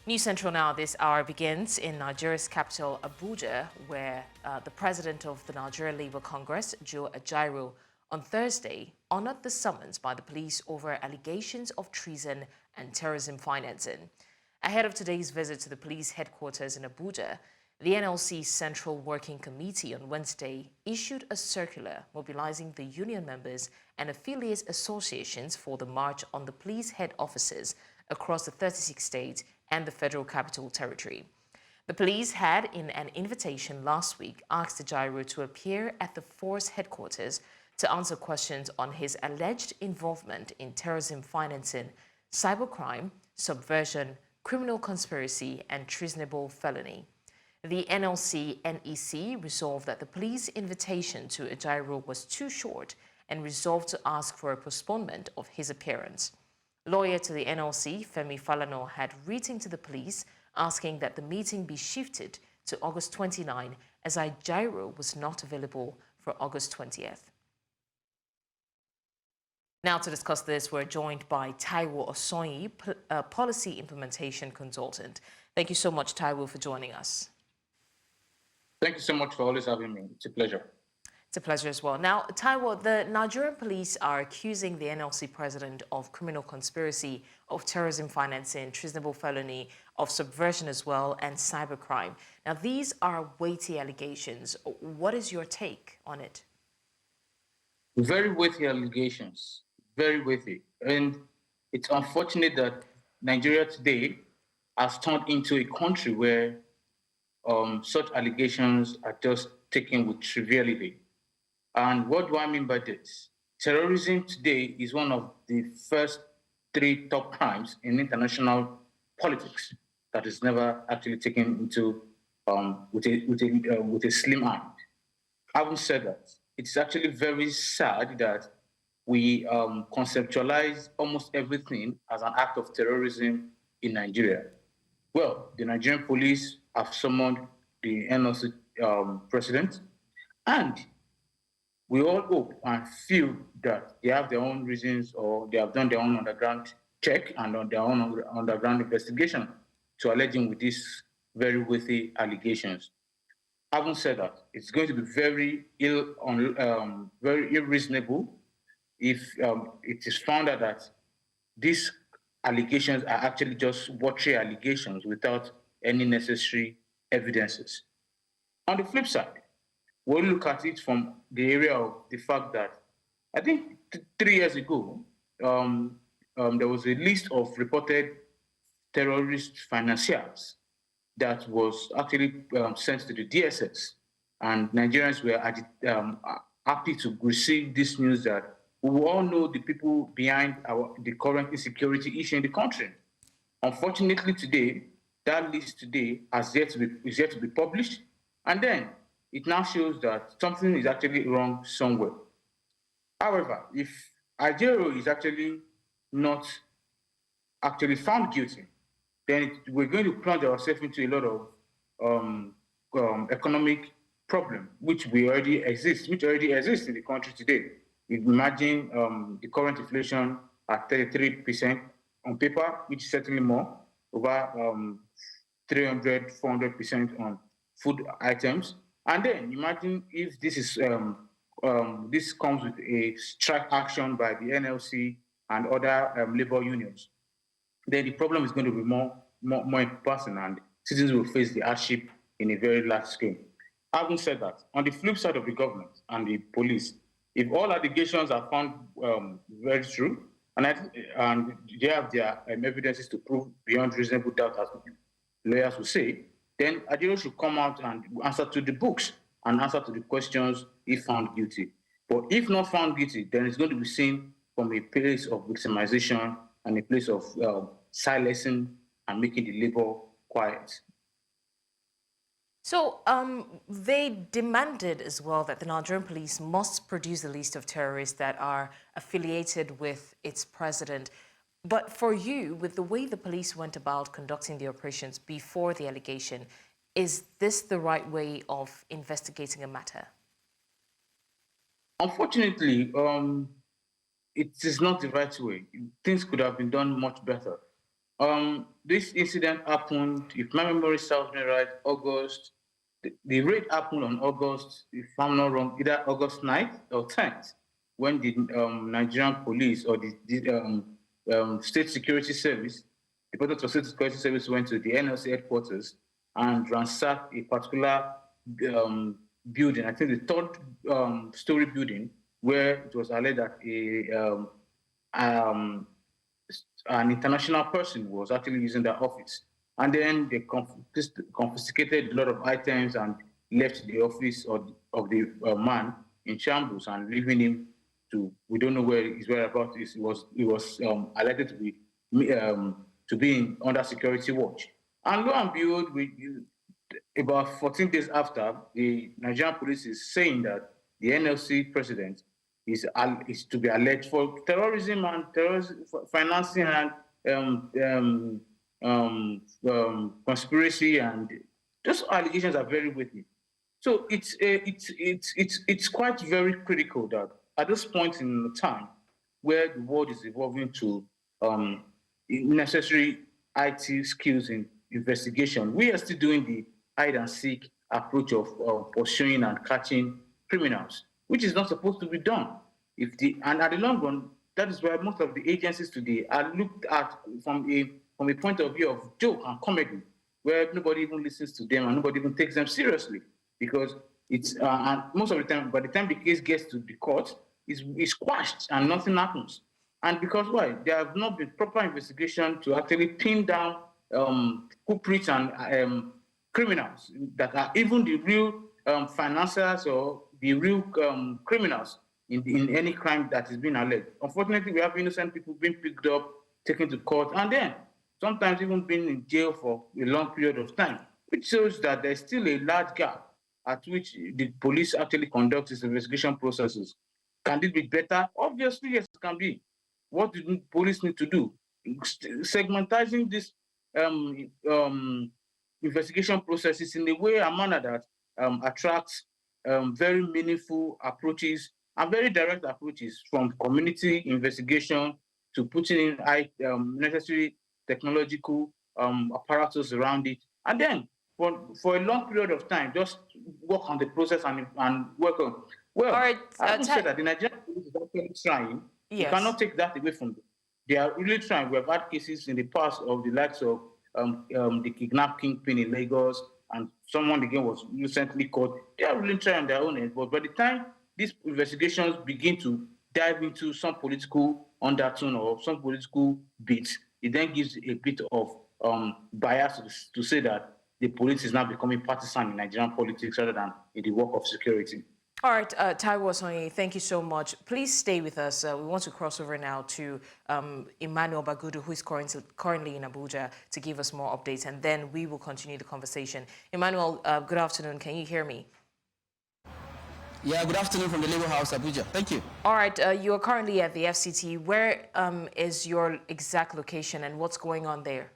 News Central now this hour begins in Nigeria's capital, Abuja, where the president of the Nigerian Labour Congress, Joe Ajaero, on Thursday honored the summons by the police over allegations of treason and terrorism financing. Ahead of today's visit to the police headquarters in Abuja, the NLC Central Working Committee on Wednesday issued a circular mobilizing the union members and affiliate associations for the march on the police head offices across the 36 states and the Federal Capital Territory. The police had, in an invitation last week, asked Ajaero to appear at the force headquarters to answer questions on his alleged involvement in terrorism financing, cybercrime, subversion, criminal conspiracy, and treasonable felony. The NLC-NEC resolved that the police invitation to Ajaero was too short and resolved to ask for a postponement of his appearance. Lawyer to the NLC, Femi Falana, had written to the police asking that the meeting be shifted to August 29 as Ajaero was not available for August 20th. Now to discuss this, we're joined by Taiwo Osonyi, Policy Implementation Consultant. Thank you so much, Taiwo, for joining us. Thank you so much for always having me. It's a pleasure. It's a pleasure as well. Now, Taiwo, the Nigerian police are accusing the NLC president of criminal conspiracy, of terrorism financing, treasonable felony, of subversion as well, and cybercrime. Now, these are weighty allegations. What is your take on it? Very weighty allegations, very weighty. And it's unfortunate that Nigeria today has turned into a country where such allegations are just taken with triviality. And what do I mean by this? Terrorism today is one of the first 3 top crimes in international politics that is never actually taken into with a slim hand. Having said that, it's actually very sad that we conceptualize almost everything as an act of terrorism in Nigeria. Well, the Nigerian police have summoned the NLC president, and we all hope and feel that they have their own reasons or they have done their own underground check and on their own underground investigation to allege him with these very weighty allegations. Having said that, it's going to be very unreasonable if it is found out that these allegations are actually just watery allegations without any necessary evidences. On the flip side, we'll look at it from the area of the fact that I think 3 years ago, there was a list of reported terrorist financiers that was actually sent to the DSS. And Nigerians were happy to receive this news that we all know the people behind the current insecurity issue in the country. Unfortunately, today, that list today is yet to be published. And then it now shows that something is actually wrong somewhere. However, if Ajaero is actually not actually found guilty, then we're going to plunge ourselves into a lot of economic problem, which already exists in the country today. Imagine the current inflation at 33% on paper, which is certainly more, over 300, 400% on food items. And then imagine if this is this comes with a strike action by the NLC and other labor unions, then the problem is going to be more in person, and citizens will face the hardship in a very large scale. Having said that, on the flip side of the government and the police, if all allegations are found very true, and they have their evidences to prove beyond reasonable doubt, as lawyers will say, then Ajaero should come out and answer to the books and answer to the questions if found guilty. But if not found guilty, then it's going to be seen from a place of victimization and a place of silencing and making the labor quiet. So they demanded as well that the Nigerian police must produce a list of terrorists that are affiliated with its president. But for you, with the way the police went about conducting the operations before the allegation, is this the right way of investigating a matter? Unfortunately, it is not the right way. Things could have been done much better. This incident happened, if my memory serves me right, August. The raid happened on August, if I'm not wrong, either August 9th or 10th, when the Nigerian police or the State Security Service, the Department of State Security Service went to the NLC headquarters and ransacked a particular um, building, I think the third story building, where it was alleged that um, an international person was actually using that office. And then they confiscated a lot of items and left the office of the man in shambles and leaving him to, we don't know where his whereabouts is. He was alleged to be under security watch. And lo and behold, about 14 days after, the Nigerian police is saying that the NLC president is to be alleged for terrorism and terrorism financing and conspiracy, and those allegations are very weighty. So it's quite very critical that at this point in time, where the world is evolving to necessary IT skills in investigation, we are still doing the hide and seek approach of pursuing and catching criminals, which is not supposed to be done. And at the long run, that is why most of the agencies today are looked at from a point of view of joke and comedy, where nobody even listens to them and nobody even takes them seriously, because it's and most of the time, by the time the case gets to the court, it's quashed and nothing happens. And because why? There have not been proper investigation to actually pin down culprits and criminals that are even the real financiers or the real criminals in any crime that is being alleged. Unfortunately, we have innocent people being picked up, taken to court, and then sometimes even being in jail for a long period of time, which shows that there's still a large gap at which the police actually conduct its investigation processes. Can this be better? Obviously, yes, it can be. What do the police need to do? Segmentizing this investigation processes in a way, a manner that attracts very meaningful approaches and very direct approaches, from community investigation to putting in necessary technological apparatus around it. And then for a long period of time, just work on the process and work on. Well, right, I would say that the Nigerian police is actually trying. Yes. You cannot take that away from them. They are really trying. We have had cases in the past of the likes of the kidnap kingpin in Lagos, and someone again was recently caught. They are really trying on their own end. But by the time these investigations begin to dive into some political undertone or some political bits, it then gives a bit of bias to say that the police is now becoming partisan in Nigerian politics rather than in the work of security. All right, Taiwo Sonyi, thank you so much. Please stay with us. We want to cross over now to Emmanuel Bagudu, who is currently in Abuja, to give us more updates, and then we will continue the conversation. Emmanuel, good afternoon. Can you hear me? Yeah, good afternoon from the Labour House, Abuja. Thank you. All right, you are currently at the FCT. Where is your exact location and what's going on there?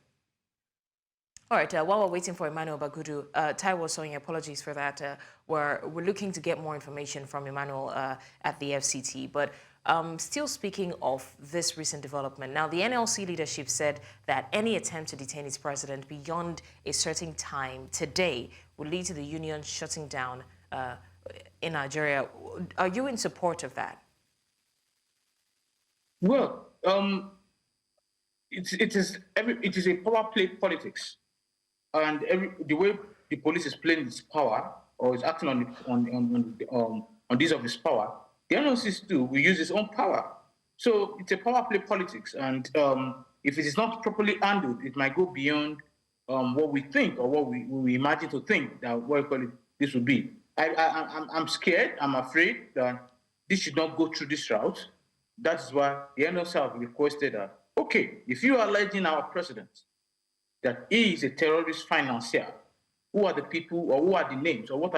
All right, while we're waiting for Emmanuel Bagudu, Taiwo Sonyi, apologies for that. We're looking to get more information from Emmanuel at the FCT. But still speaking of this recent development, now the NLC leadership said that any attempt to detain its president beyond a certain time today would lead to the union shutting down in Nigeria. Are you in support of that? Well, it is a power play politics. And the way the police is playing its power or is acting on this of its power, the NLC too will use its own power. So it's a power play politics, and if it is not properly handled, it might go beyond what we think or what we imagine to think that this would be. I'm scared. I'm afraid that this should not go through this route. That is why the NLC have requested that. Okay, if you are alleging our president that he is a terrorist financier, who are the people, or who are the names, or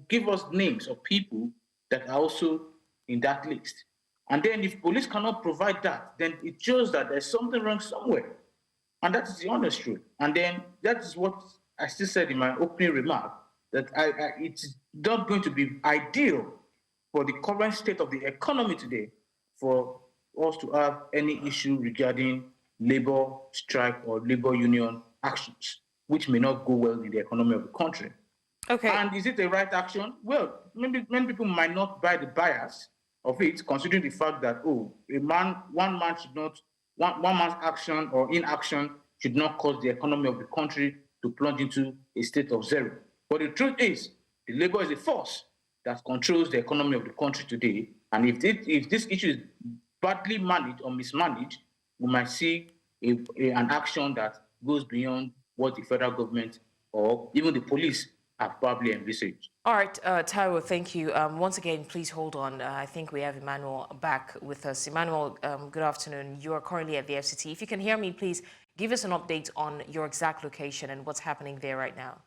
give us names of people that are also in that list. And then if police cannot provide that, then it shows that there's something wrong somewhere. And that is the honest truth. And then that is what I still said in my opening remark, that it's not going to be ideal for the current state of the economy today for us to have any issue regarding labor strike or labor union actions, which may not go well in the economy of the country. Okay. And is it a right action? Well, maybe many people might not buy the bias of it, considering the fact that, one man's action or inaction should not cause the economy of the country to plunge into a state of zero. But the truth is, the labor is a force that controls the economy of the country today. And if this issue is badly managed or mismanaged, we might see an action that goes beyond what the federal government or even the police have probably envisaged. All right, Taiwo, thank you. Once again, please hold on. I think we have Emmanuel back with us. Emmanuel, good afternoon. You are currently at the FCT. If you can hear me, please give us an update on your exact location and what's happening there right now.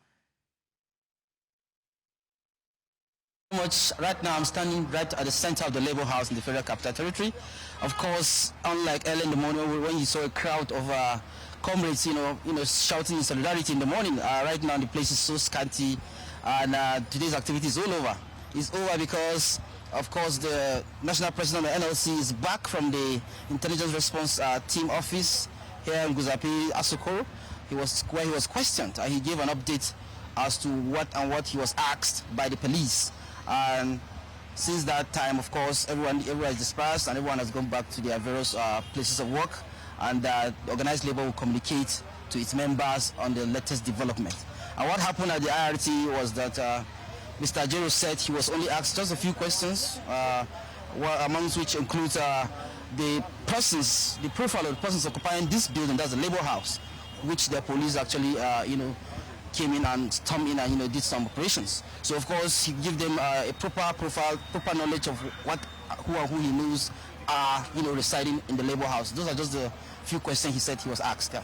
Right now, I'm standing right at the center of the Labour House in the Federal Capital Territory. Of course, unlike early in the morning when you saw a crowd of comrades, shouting in solidarity in the morning, right now the place is so scanty, and today's activity is all over. It's over because, of course, the National President of the NLC is back from the Intelligence Response Team office here in Guzapi, Asokoro. Where he was questioned. He gave an update as to what he was asked by the police. And since that time, of course, everyone is dispersed and everyone has gone back to their various places of work, and the organized labor will communicate to its members on the latest development. And what happened at the IRT was that Mr. Ajaero said he was only asked just a few questions, amongst which includes the profile of the persons occupying this building, that's the Labour House, which the police actually, came in and stormed in and did some operations. So of course he gave them a proper profile, proper knowledge of who he knows are residing in the Labour House. Those are just the few questions he said he was asked. Yeah.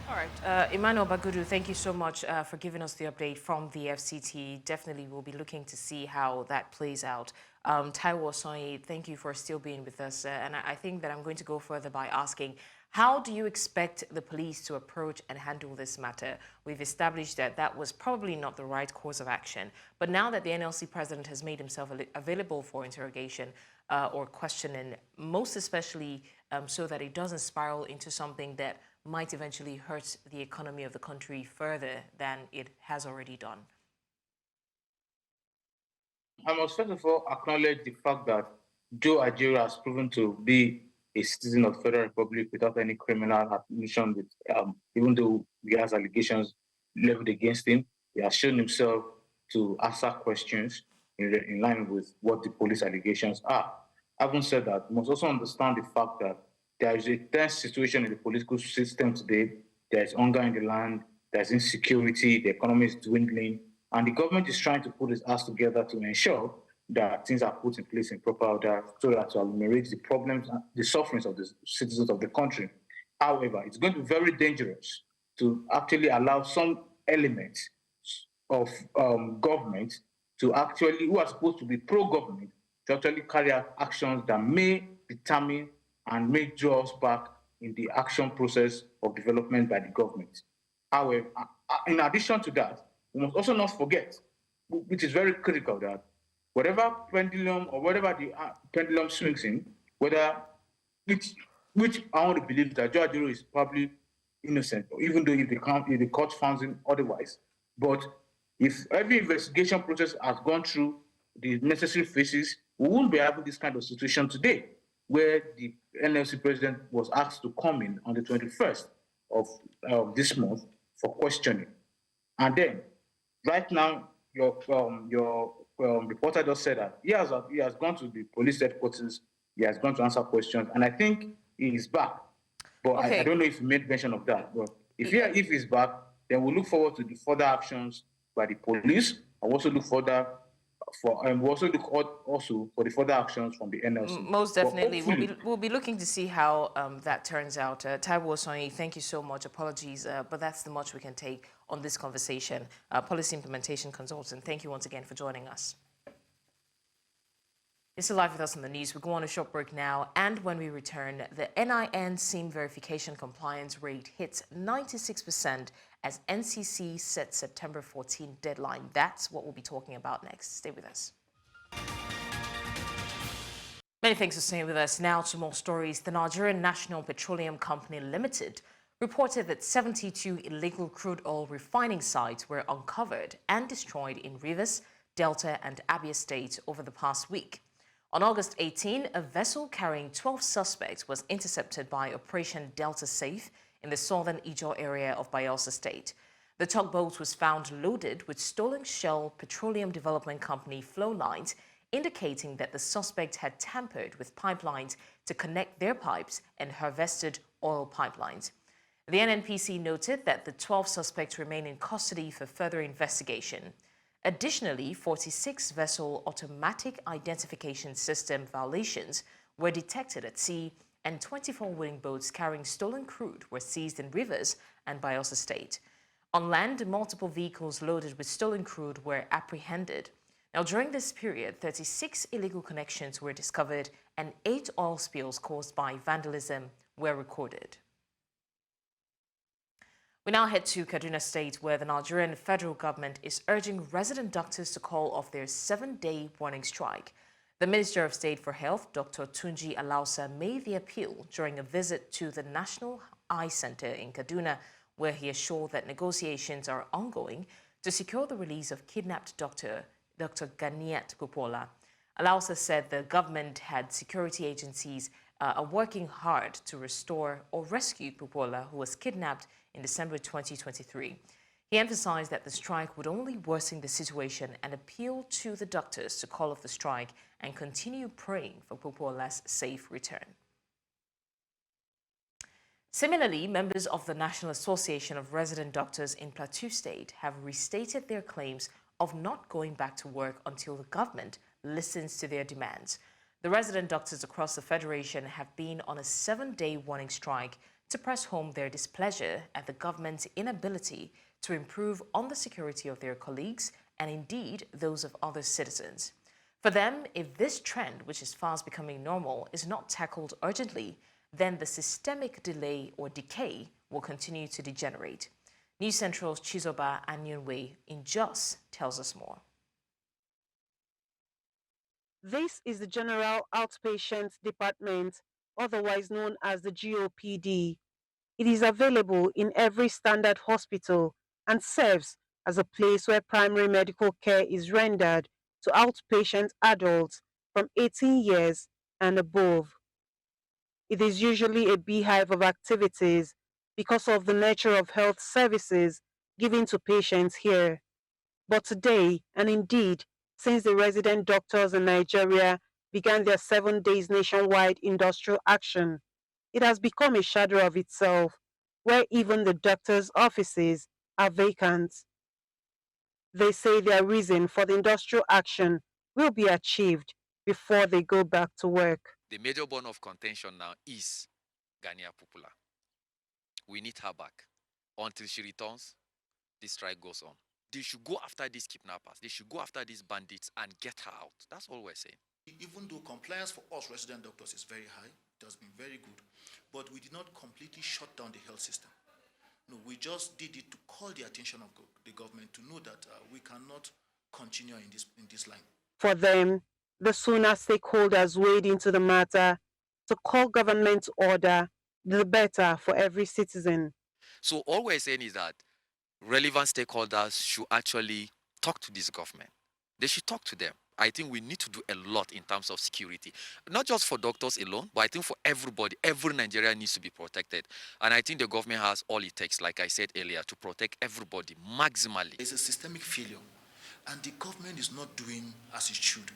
All right, Emmanuel Bagudu, thank you so much for giving us the update from the FCT. Definitely we'll be looking to see how that plays out. Taiwo Osonyi, thank you for still being with us. And I think that I'm going to go further by asking, how do you expect the police to approach and handle this matter? We've established that that was probably not the right course of action. But now that the NLC president has made himself available for interrogation or questioning, most especially so that it doesn't spiral into something that might eventually hurt the economy of the country further than it has already done? I must first of all acknowledge the fact that Joe Ajaero has proven to be a citizen of the Federal Republic without any criminal admission, even though he has allegations leveled against him. He has shown himself to answer questions in line with what the police allegations are. Having said that, we must also understand the fact that there is a tense situation in the political system today. There is hunger in the land, there is insecurity, the economy is dwindling, and the government is trying to put its ass together to ensure that things are put in place in proper order so that to ameliorate the problems and the sufferings of the citizens of the country. However, it's going to be very dangerous to actually allow some elements of government to actually, who are supposed to be pro-government, to actually carry out actions that may determine and may draw us back in the action process of development by the government. However, in addition to that, we must also not forget, which is very critical, that whatever pendulum or whatever the pendulum swings in, which I want to believe that Joe Ajaero is probably innocent, even though if the court finds him otherwise. But if every investigation process has gone through the necessary phases, we won't be having this kind of situation today, where the NLC president was asked to come in on the 21st of this month for questioning. And then, right now, your reporter just said that he has gone to the police headquarters, he has gone to answer questions, and I think he is back. But okay. I don't know if he made mention of that. But if he's back, then we'll look forward to the further actions by the police. I also look further for the further actions from the NLC. Most definitely. We'll be looking to see how that turns out. Taiwo Osonyi, thank you so much. Apologies, but that's the much we can take on this conversation. Policy implementation consultant, thank you once again for joining us. You're still live with us on the news. We'll go on a short break now, and when we return, the NIN SIM verification compliance rate hits 96% as NCC sets September 14 deadline. That's what we'll be talking about next. Stay with us. Many thanks for staying with us. Now to more stories. The Nigerian National Petroleum Company Limited reported that 72 illegal crude oil refining sites were uncovered and destroyed in Rivers, Delta, and Abia states over the past week. On August 18, a vessel carrying 12 suspects was intercepted by Operation Delta Safe in the southern Ijaw area of Bayelsa State. The tugboat was found loaded with stolen Shell Petroleum Development Company flow lines, indicating that the suspect had tampered with pipelines to connect their pipes and harvested oil pipelines. The NNPC noted that the 12 suspects remain in custody for further investigation. Additionally, 46 vessel automatic identification system violations were detected at sea, and 24 whaling boats carrying stolen crude were seized in Rivers and Bayelsa State. On land, multiple vehicles loaded with stolen crude were apprehended. Now, during this period, 36 illegal connections were discovered and 8 oil spills caused by vandalism were recorded. We now head to Kaduna State, where the Nigerian federal government is urging resident doctors to call off their 7-day warning strike. The Minister of State for Health, Dr. Tunji Alausa, made the appeal during a visit to the National Eye Center in Kaduna, where he assured that negotiations are ongoing to secure the release of kidnapped Dr. Ganiat Popola. Alausa said the government had security agencies are working hard to restore or rescue Popola, who was kidnapped in December 2023. He emphasized that the strike would only worsen the situation and appealed to the doctors to call off the strike and continue praying for Popola's safe return. Similarly, members of the National Association of Resident Doctors in Plateau State have restated their claims of not going back to work until the government listens to their demands. The resident doctors across the Federation have been on a 7-day warning strike to press home their displeasure at the government's inability to improve on the security of their colleagues and indeed those of other citizens. For them, if this trend, which is fast becoming normal, is not tackled urgently, then the systemic delay or decay will continue to degenerate. News Central's Chizoba Anyunwe in Jos tells us more. This is the General Outpatient Department, otherwise known as the GOPD. It is available in every standard hospital and serves as a place where primary medical care is rendered to outpatient adults from 18 years and above. It is usually a beehive of activities because of the nature of health services given to patients here. But today, and indeed, since the resident doctors in Nigeria began their 7 days nationwide industrial action, it has become a shadow of itself, where even the doctors' offices are vacant. They say their reason for the industrial action will be achieved before they go back to work. The major bone of contention now is Gania Popula. We need her back. Until she returns, this strike goes on. They should go after these kidnappers. They should go after these bandits and get her out. That's all we're saying. Even though compliance for us resident doctors is very high, it has been very good, but we did not completely shut down the health system. No, we just did it to call the attention of the government to know that we cannot continue in this line. For them, the sooner stakeholders wade into the matter to call government order, the better for every citizen. So all we're saying is that relevant stakeholders should actually talk to this government. They should talk to them. I think we need to do a lot in terms of security, not just for doctors alone, but I think for everybody. Every Nigerian needs to be protected. And I think the government has all it takes, like I said earlier, to protect everybody maximally. It's a systemic failure, and the government is not doing as it should.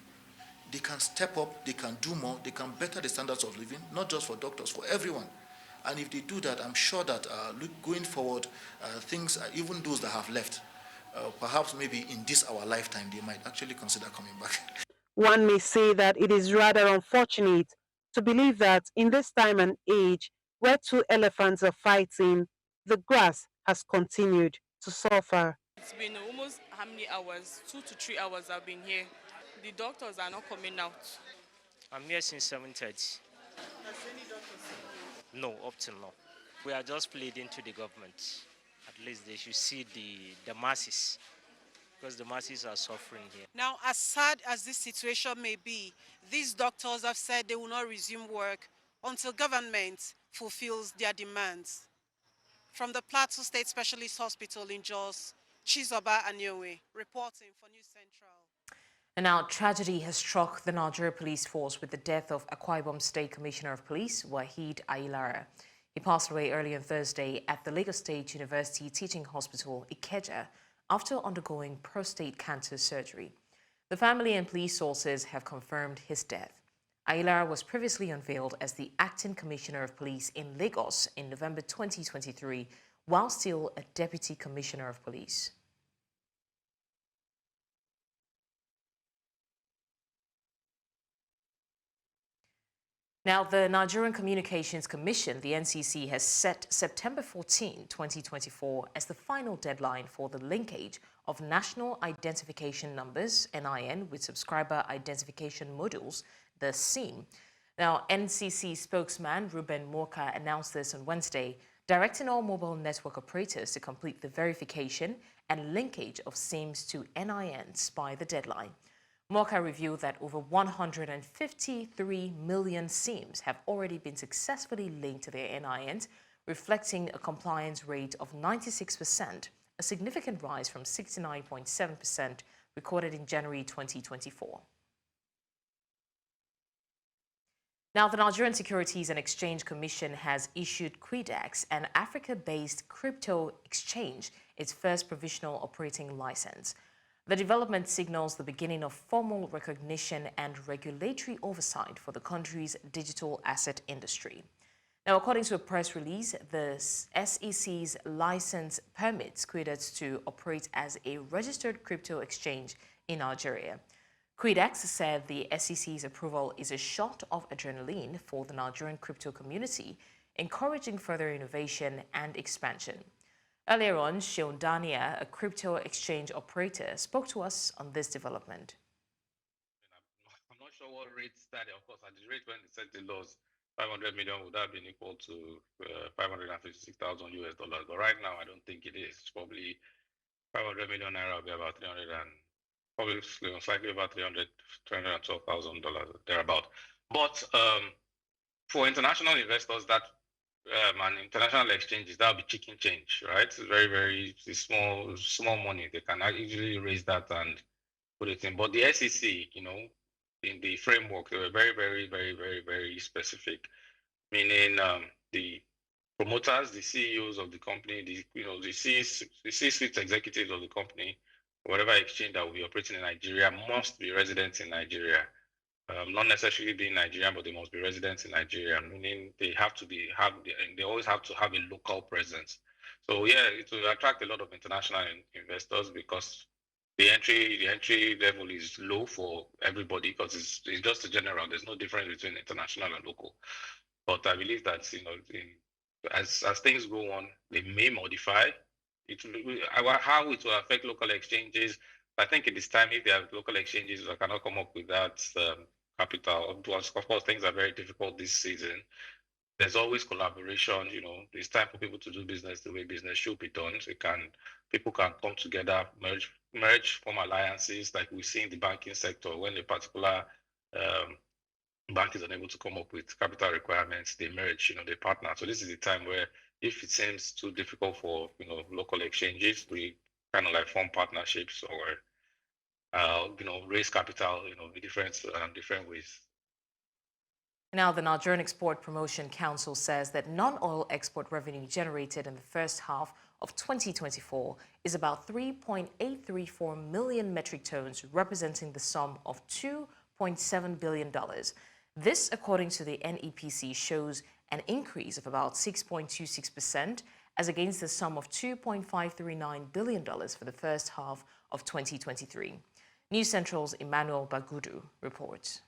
They can step up, they can do more, they can better the standards of living, not just for doctors, for everyone. And if they do that, I'm sure that going forward, things, even those that have left, perhaps maybe in our lifetime, they might actually consider coming back. One may say that it is rather unfortunate to believe that in this time and age, where two elephants are fighting, the grass has continued to suffer. It's been almost how many hours? 2 to 3 hours I've been here. The doctors are not coming out. I'm here since 7:30. Has any doctor seen you? No, up till now. We are just pleading to the government. At least they should see the masses because the masses are suffering here. Now, as sad as this situation may be, these doctors have said they will not resume work until government fulfills their demands. From the Plateau State Specialist Hospital in Jos, Chizoba Anyowe, reporting for News Central. And now, tragedy has struck the Nigeria Police Force with the death of Akwa Ibom State Commissioner of Police, Wahid Ayilara. He passed away early on Thursday at the Lagos State University Teaching Hospital, Ikeja, after undergoing prostate cancer surgery. The family and police sources have confirmed his death. Ayilara was previously unveiled as the acting commissioner of police in Lagos in November 2023, while still a deputy commissioner of police. Now, the Nigerian Communications Commission, the NCC, has set September 14, 2024 as the final deadline for the linkage of National Identification Numbers, NIN, with Subscriber Identification Modules, the SIM. Now, NCC spokesman Ruben Morka announced this on Wednesday, directing all mobile network operators to complete the verification and linkage of SIMs to NINs by the deadline. Morka revealed that over 153 million SIMs have already been successfully linked to their NINs, reflecting a compliance rate of 96%, a significant rise from 69.7% recorded in January 2024. Now, the Nigerian Securities and Exchange Commission has issued Quidex, an Africa-based crypto exchange, its first provisional operating license. The development signals the beginning of formal recognition and regulatory oversight for the country's digital asset industry. Now, according to a press release, the SEC's license permits Quidex to operate as a registered crypto exchange in Nigeria. Quidex said the SEC's approval is a shot of adrenaline for the Nigerian crypto community, encouraging further innovation and expansion. Earlier on, Seun Dania, a crypto exchange operator, spoke to us on this development. I'm not sure what rate started. Of course, at the rate when they set the laws, 500 million would have been equal to 556,000 US dollars. But right now, I don't think it is. It's probably 500 million naira will be about 300 and probably slightly about $312,000 thereabout. But for international investors, that and international exchanges, that'll be chicken change, right? It's very small money. They can easily raise that and put it in. But the SEC, in the framework, they were very specific, meaning the promoters, the CEOs of the company, the C-suite executives of the company, whatever exchange that will be operating in Nigeria must be residents in Nigeria. Not necessarily being Nigerian, but they must be residents in Nigeria, meaning they always have to have a local presence. So yeah, it will attract a lot of international investors because the entry level is low for everybody because it's just a general. There's no difference between international and local. But I believe that as things go on, they may modify it. How it will affect local exchanges. I think it is time if they have local exchanges that cannot come up with that capital. Of course, things are very difficult this season. There's always collaboration. It's time for people to do business the way business should be done. People can come together, merge, form alliances, like we see in the banking sector. When a particular bank is unable to come up with capital requirements, they merge. They partner. So this is the time where, if it seems too difficult for local exchanges, we kind of like form partnerships or raise capital, in different ways. Now, the Nigerian Export Promotion Council says that non-oil export revenue generated in the first half of 2024 is about 3.834 million metric tons, representing the sum of $2.7 billion. This, according to the NEPC, shows an increase of about 6.26% as against the sum of $2.539 billion for the first half of 2023. News Central's Emmanuel Bagudu reports.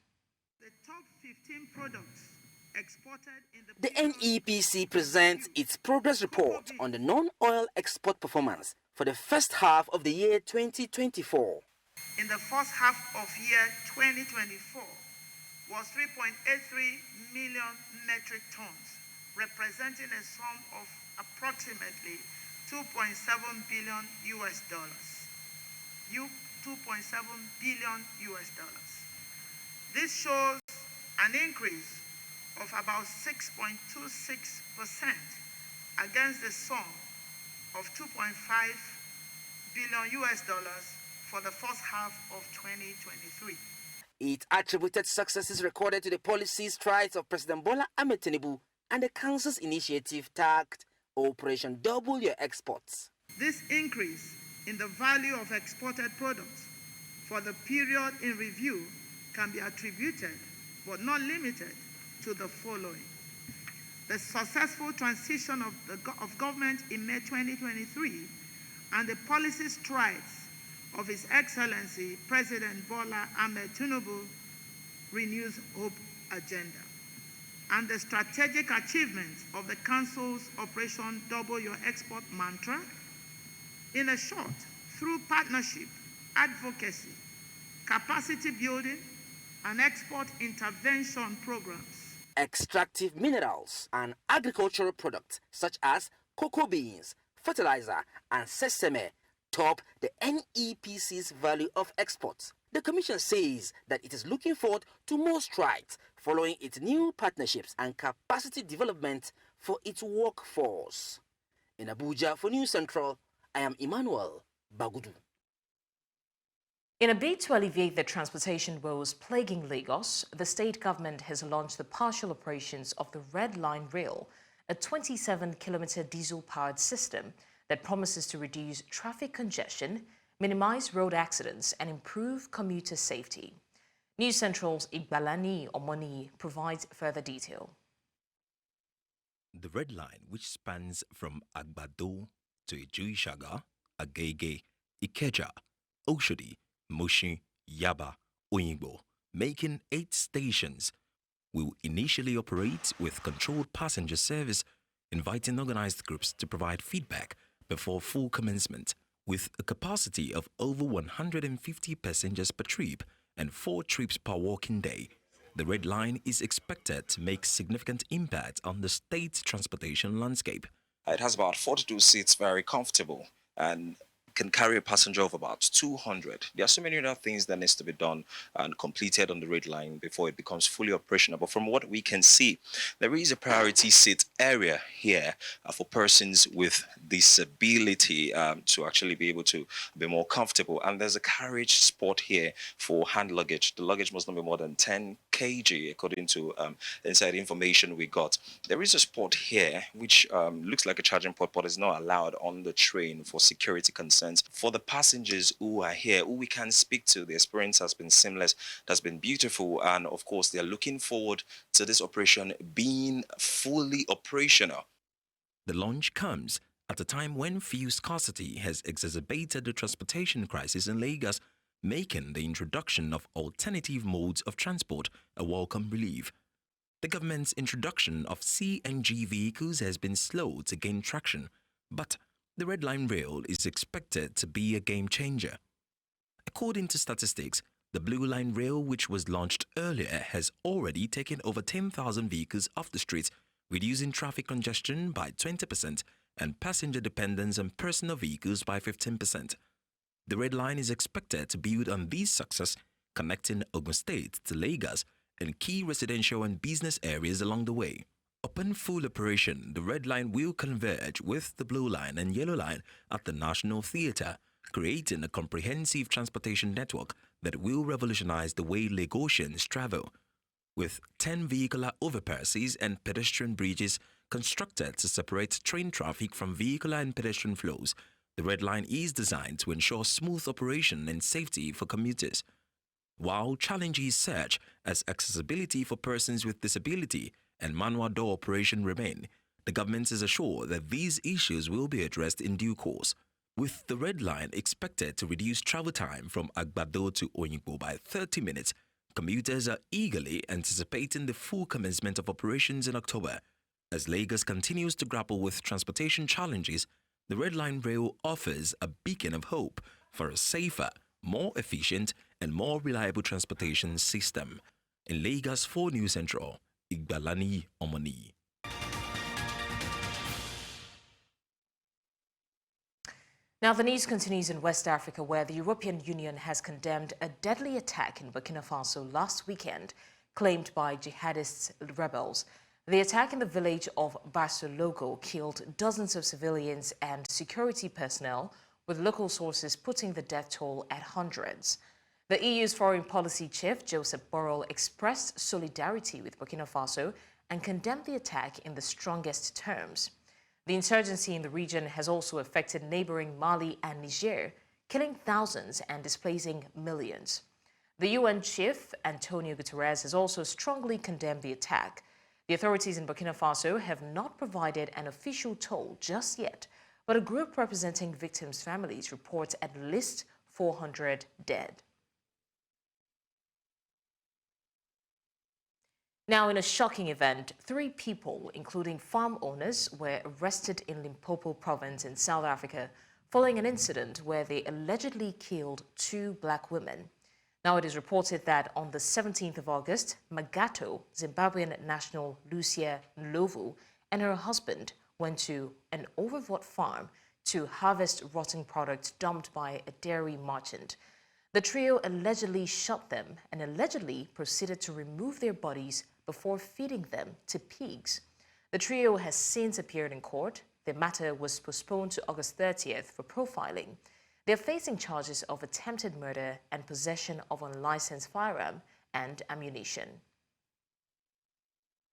The top 15 products exported in the NEPC presents its progress report on the non-oil export performance for the first half of the year 2024. In the first half of year 2024 was 3.83 million metric tons, representing a sum of approximately $2.7 billion US dollars. 2.7 billion US dollars. This shows an increase of about 6.26% against the sum of 2.5 billion US dollars for the first half of 2023. It attributed successes recorded to the policy strides of President Bola Ahmed Tinubu and the Council's initiative tagged Operation Double Your Exports. This increase in the value of exported products for the period in review can be attributed, but not limited, to the following: the successful transition of government in May 2023 and the policy strides of His Excellency President Bola Ahmed Tinubu Renews Hope agenda, and the strategic achievements of the Council's Operation Double Your Export mantra. In a short, through partnership, advocacy, capacity building, and export intervention programs. Extractive minerals and agricultural products such as cocoa beans, fertilizer, and sesame top the NEPC's value of exports. The Commission says that it is looking forward to more strides following its new partnerships and capacity development for its workforce. In Abuja for News Central, I am Emmanuel Bagudu. In a bid to alleviate the transportation woes plaguing Lagos, the state government has launched the partial operations of the Red Line Rail, a 27-kilometer diesel-powered system that promises to reduce traffic congestion, minimize road accidents, and improve commuter safety. News Central's Igbalani Omoni provides further detail. The Red Line, which spans from Agbado to Ijuishaga, Agege, Ikeja, Oshodi, Mushin, Yaba, Oyingbo, making 8 stations, will initially operate with controlled passenger service, inviting organized groups to provide feedback before full commencement. With a capacity of over 150 passengers per trip and 4 trips per working day, the Red Line is expected to make significant impact on the state's transportation landscape. It has about 42 seats, very comfortable, and can carry a passenger of about 200. There are so many other things that needs to be done and completed on the Red Line before it becomes fully operational. But from what we can see, there is a priority seat area here for persons with disability to actually be able to be more comfortable. And there's a carriage spot here for hand luggage. The luggage must not be more than 10 kg, according to inside information we got. There is a spot here which looks like a charging port, but is not allowed on the train for security concerns. For the passengers who are here, who we can speak to, the experience has been seamless, it has been beautiful, and of course they are looking forward to this operation being fully operational. The launch comes at a time when fuel scarcity has exacerbated the transportation crisis in Lagos, making the introduction of alternative modes of transport a welcome relief. The government's introduction of CNG vehicles has been slow to gain traction, but the Red Line Rail is expected to be a game changer. According to statistics, the Blue Line Rail, which was launched earlier, has already taken over 10,000 vehicles off the streets, reducing traffic congestion by 20% and passenger dependence on personal vehicles by 15%. The Red Line is expected to build on this success, connecting Ogun State to Lagos and key residential and business areas along the way. Upon full operation, the Red Line will converge with the Blue Line and Yellow Line at the National Theatre, creating a comprehensive transportation network that will revolutionize the way Lagosians travel. With 10 vehicular overpasses and pedestrian bridges constructed to separate train traffic from vehicular and pedestrian flows, the Red Line is designed to ensure smooth operation and safety for commuters. While challenges such as accessibility for persons with disability and manual door operation remain, the government is assured that these issues will be addressed in due course. With the Red Line expected to reduce travel time from Agbado to Oyingbo by 30 minutes, commuters are eagerly anticipating the full commencement of operations in October. As Lagos continues to grapple with transportation challenges, the Red Line Rail offers a beacon of hope for a safer, more efficient, and more reliable transportation system. In Lagos for News Central, Igbalani Omoni. Now, the news continues in West Africa, where the European Union has condemned a deadly attack in Burkina Faso last weekend, claimed by jihadist rebels. The attack in the village of Basologo killed dozens of civilians and security personnel, with local sources putting the death toll at hundreds. The EU's foreign policy chief, Joseph Borrell, expressed solidarity with Burkina Faso and condemned the attack in the strongest terms. The insurgency in the region has also affected neighboring Mali and Niger, killing thousands and displacing millions. The UN chief, Antonio Guterres, has also strongly condemned the attack. The authorities in Burkina Faso have not provided an official toll just yet, but a group representing victims' families reports at least 400 dead. Now, in a shocking event, 3 people, including farm owners, were arrested in Limpopo province in South Africa following an incident where they allegedly killed 2 black women. Now, it is reported that on the 17th of August, Magato, Zimbabwean national Lucia Ndlovu, and her husband went to an overwrought farm to harvest rotten products dumped by a dairy merchant. The trio allegedly shot them and allegedly proceeded to remove their bodies before feeding them to pigs. The trio has since appeared in court. The matter was postponed to August 30th for profiling. They're facing charges of attempted murder and possession of unlicensed firearm and ammunition.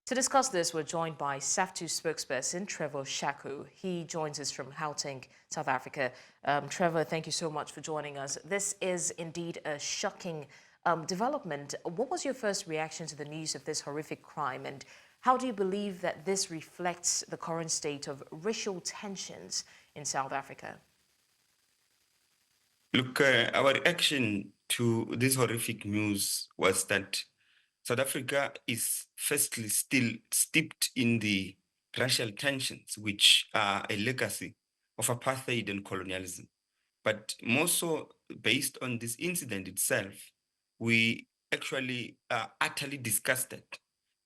To discuss this, we're joined by SAfu spokesperson Trevor Shaku. He joins us from Gauteng, South Africa. Trevor, thank you so much for joining us. This is indeed a shocking development. What was your first reaction to the news of this horrific crime, and how do you believe that this reflects the current state of racial tensions in South Africa? Look, our reaction to this horrific news was that South Africa is firstly still steeped in the racial tensions, which are a legacy of apartheid and colonialism. But more so, based on this incident itself, we actually are utterly disgusted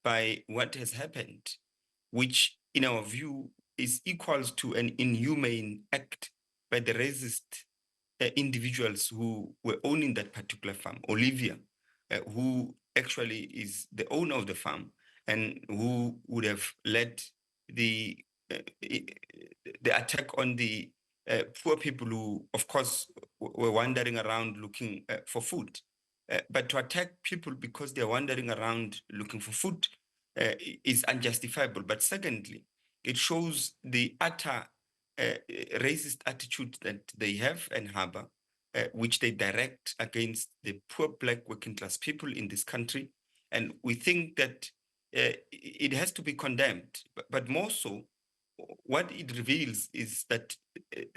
by what has happened, which in our view is equals to an inhumane act by the racist individuals who were owning that particular farm. Olivia, who actually is the owner of the farm and who would have led the attack on the poor people who, of course, were wandering around looking for food. But to attack people because they're wandering around looking for food is unjustifiable. But secondly, it shows the utter racist attitude that they have and harbor, which they direct against the poor black working class people in this country. And we think that it has to be condemned. But more so, what it reveals is that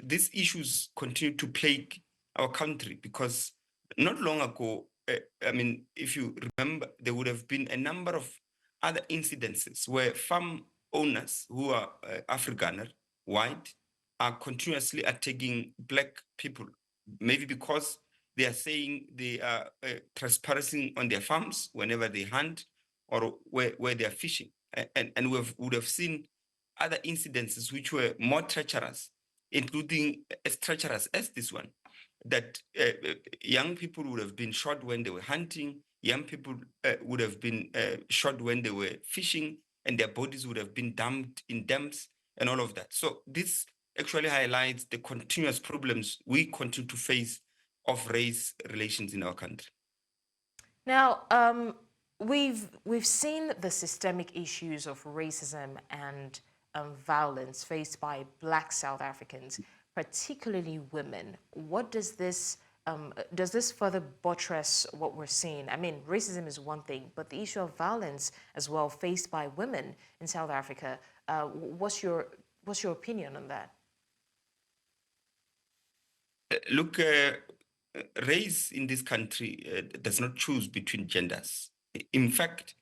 these issues continue to plague our country, because not long ago, I mean, if you remember, there would have been a number of other incidences where farm owners who are Afrikaner, white, are continuously attacking black people, maybe because they are saying they are trespassing on their farms whenever they hunt or where they are fishing. And we would have seen other incidences which were more treacherous, including as treacherous as this one, that young people would have been shot when they were hunting, young people would have been shot when they were fishing, and their bodies would have been dumped in dams and all of that. So this actually highlights the continuous problems we continue to face of race relations in our country. Now, we've seen the systemic issues of racism and violence faced by Black South Africans, particularly women. What does this further buttress what we're seeing? I mean, racism is one thing, but the issue of violence as well faced by women in South Africa. What's your opinion on that? Look, race in this country does not choose between genders. In fact,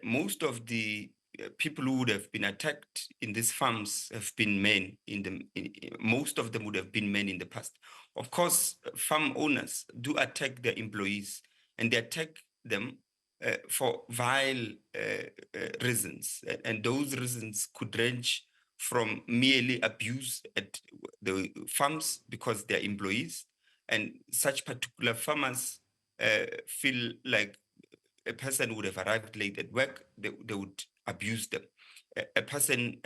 most of the people who would have been attacked in these farms have been men. Most of them would have been men in the past. Of course, farm owners do attack their employees, and they attack them for vile reasons. And those reasons could range from merely abuse at the farms because they're employees, and such particular farmers feel like a person would have arrived late at work, they would abuse them. A person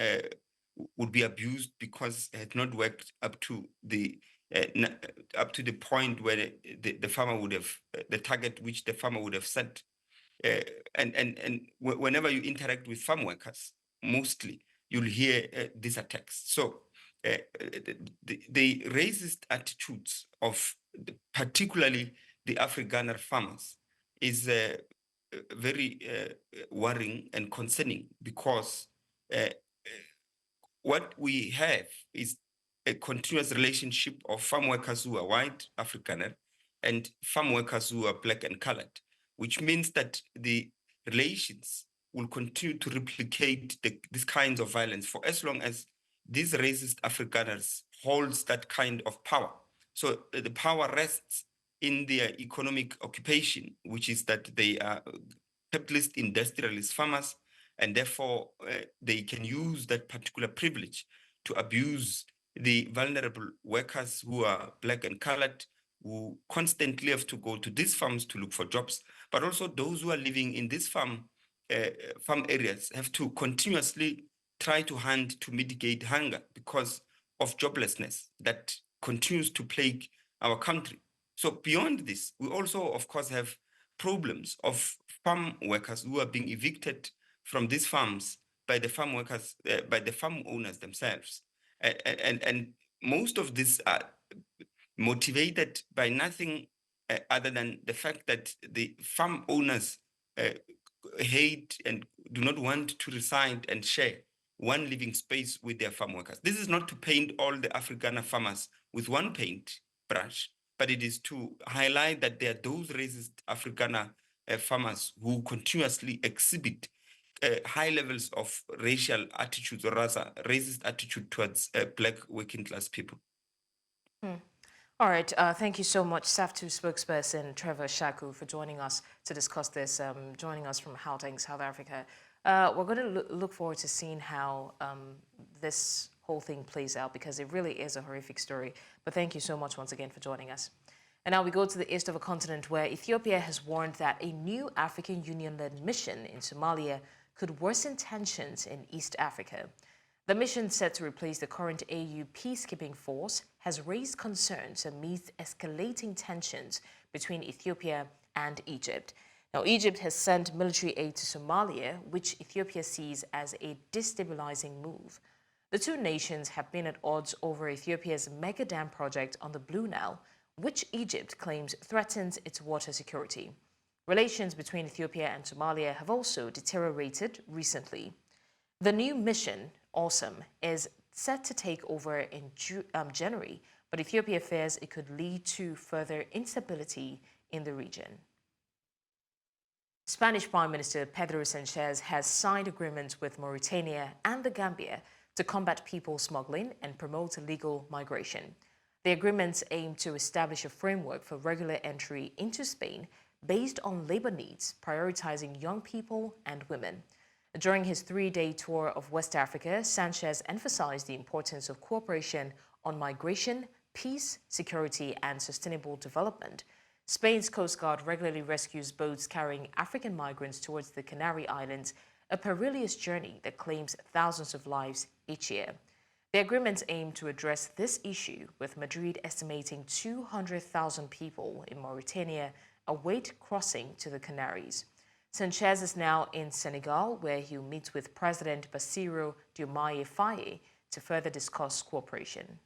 would be abused because had not worked up to the point where the farmer would have the target which the farmer would have set. And whenever you interact with farm workers, mostly you'll hear these attacks. So the racist attitudes of particularly the Afrikaner farmers is very worrying and concerning, because what we have is a continuous relationship of farm workers who are white, Afrikaner, and farm workers who are black and colored, which means that the relations will continue to replicate these kinds of violence for as long as these racist Afrikaners holds that kind of power. So the power rests in their economic occupation, which is that they are capitalist industrialist farmers, and therefore they can use that particular privilege to abuse the vulnerable workers who are black and colored, who constantly have to go to these farms to look for jobs, but also those who are living in these farm areas have to continuously try to hunt to mitigate hunger because of joblessness that continues to plague our country. So beyond this, we also, of course, have problems of farm workers who are being evicted from these farms by the farm workers, by the farm owners themselves. And most of these are motivated by nothing other than the fact that the farm owners hate and do not want to reside and share one living space with their farm workers. This is not to paint all the Afrikaner farmers with one paint brush, but it is to highlight that there are those racist Afrikaner farmers who continuously exhibit high levels of racial attitudes, or rather racist attitude towards black working class people. All right, thank you so much, SAfu spokesperson Trevor Shaku, for joining us to discuss this, joining us from Gauteng, South Africa. We're going to look forward to seeing how this whole thing plays out, because it really is a horrific story. But thank you so much once again for joining us. And now we go to the east of a continent where Ethiopia has warned that a new African Union-led mission in Somalia could worsen tensions in East Africa. The mission, set to replace the current AU peacekeeping force, has raised concerns amidst escalating tensions between Ethiopia and Egypt. Now, Egypt has sent military aid to Somalia, which Ethiopia sees as a destabilizing move. The two nations have been at odds over Ethiopia's mega dam project on the Blue Nile, which Egypt claims threatens its water security. Relations between Ethiopia and Somalia have also deteriorated recently. The new mission, AWESOME, is set to take over in January, but Ethiopia fears it could lead to further instability in the region. Spanish Prime Minister Pedro Sanchez has signed agreements with Mauritania and the Gambia to combat people smuggling and promote legal migration. The agreements aim to establish a framework for regular entry into Spain based on labor needs, prioritizing young people and women. During his 3-day tour of West Africa, Sanchez emphasized the importance of cooperation on migration, peace, security, and sustainable development. Spain's Coast Guard regularly rescues boats carrying African migrants towards the Canary Islands, a perilous journey that claims thousands of lives each year. The agreements aim to address this issue, with Madrid estimating 200,000 people in Mauritania await crossing to the Canaries. Sanchez is now in Senegal, where he'll meet with President Bassirou Diomaye Faye to further discuss cooperation.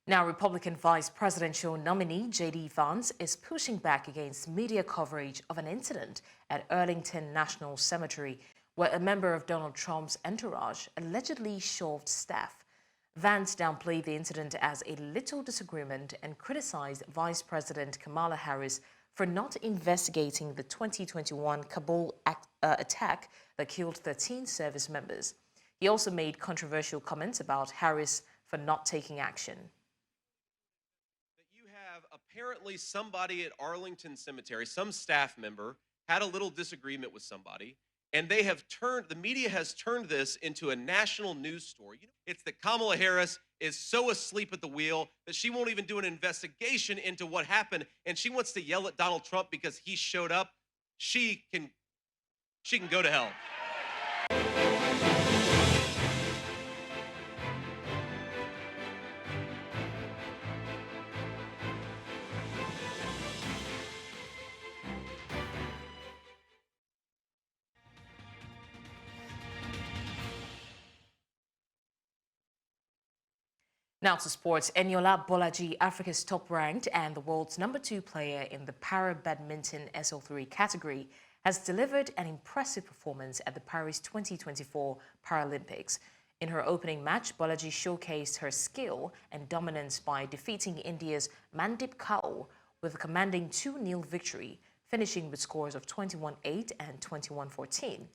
Now, Republican Vice Presidential nominee J.D. Vance is pushing back against media coverage of an incident at Arlington National Cemetery, where a member of Donald Trump's entourage allegedly shoved staff. Vance downplayed the incident as a little disagreement and criticized Vice President Kamala Harris for not investigating the 2021 Kabul attack that killed 13 service members. He also made controversial comments about Harris for not taking action. Apparently somebody at Arlington Cemetery, some staff member, had a little disagreement with somebody, And the media has turned this into a national news story. It's that Kamala Harris is so asleep at the wheel that she won't even do an investigation into what happened. And she wants to yell at Donald Trump because he showed up. She can go to hell. Now to sports. Eniola Bolaji, Africa's top-ranked and the world's #2 player in the para-badminton SO3 category, has delivered an impressive performance at the Paris 2024 Paralympics. In her opening match, Bolaji showcased her skill and dominance by defeating India's Mandip Kaur with a commanding 2-0 victory, finishing with scores of 21-8 and 21-14.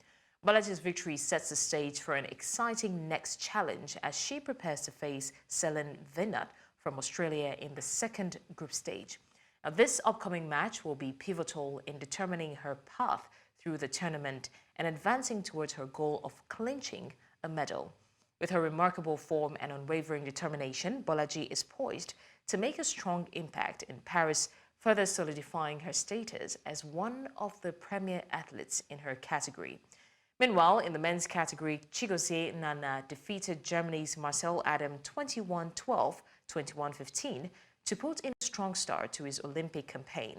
Bolaji's victory sets the stage for an exciting next challenge as she prepares to face Celine Vinat from Australia in the second group stage. Now, this upcoming match will be pivotal in determining her path through the tournament and advancing towards her goal of clinching a medal. With her remarkable form and unwavering determination, Bolaji is poised to make a strong impact in Paris, further solidifying her status as one of the premier athletes in her category. Meanwhile, in the men's category, Chigozie Nana defeated Germany's Marcel Adam 21-12, 21-15 to put in a strong start to his Olympic campaign.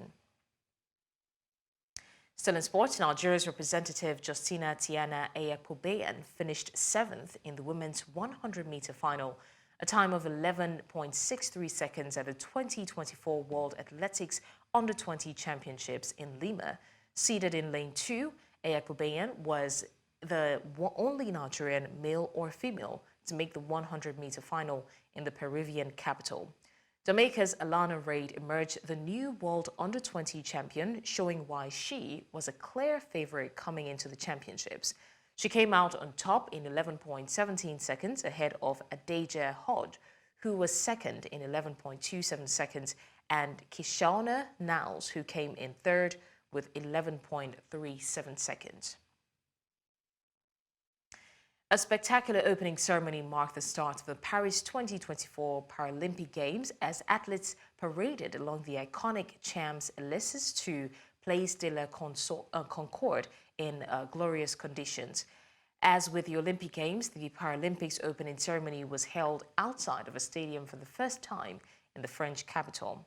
Still in sports, Nigeria's representative Justina Tiana Eyapobeyan finished 7th in the women's 100-meter final, a time of 11.63 seconds at the 2024 World Athletics Under-20 Championships in Lima. Seated in lane 2, Eyapobeyan was the only Nigerian, male or female, to make the 100-meter final in the Peruvian capital. Jamaica's Alana Reid emerged the new world under-20 champion, showing why she was a clear favorite coming into the championships. She came out on top in 11.17 seconds ahead of Ajaero Hodge, who was second in 11.27 seconds, and Kishauna Niles, who came in third with 11.37 seconds. A spectacular opening ceremony marked the start of the Paris 2024 Paralympic Games as athletes paraded along the iconic Champs-Élysées to Place de la Concorde in glorious conditions. As with the Olympic Games, the Paralympics opening ceremony was held outside of a stadium for the first time in the French capital.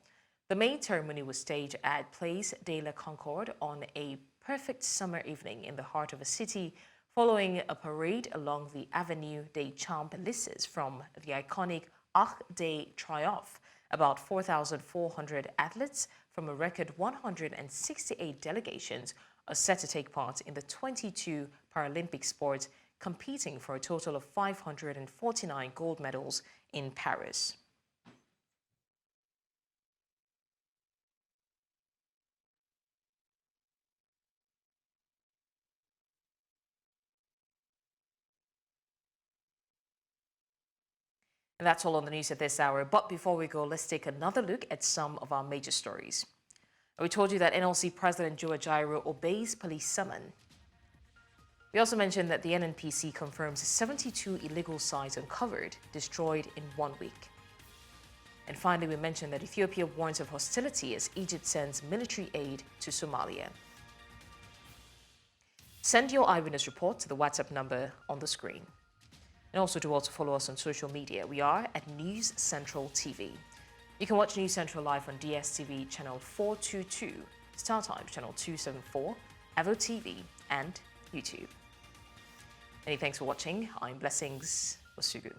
The main ceremony was staged at Place de la Concorde on a perfect summer evening in the heart of a city, following a parade along the Avenue des Champs-Élysées from the iconic Arc de Triomphe. About 4,400 athletes from a record 168 delegations are set to take part in the 22 Paralympic sports, competing for a total of 549 gold medals in Paris. And that's all on the news at this hour. But before we go, let's take another look at some of our major stories. We told you that NLC President Joe Ajaero obeys police summon. We also mentioned that the NNPC confirms 72 illegal sites uncovered, destroyed in 1 week. And finally, we mentioned that Ethiopia warns of hostility as Egypt sends military aid to Somalia. Send your eyewitness report to the WhatsApp number on the screen. And also do also follow us on social media. We are at News Central TV. You can watch News Central live on DSTV channel 422, StarTimes channel 274, Avo TV, and YouTube. Many thanks for watching. I'm Blessings Mosugu.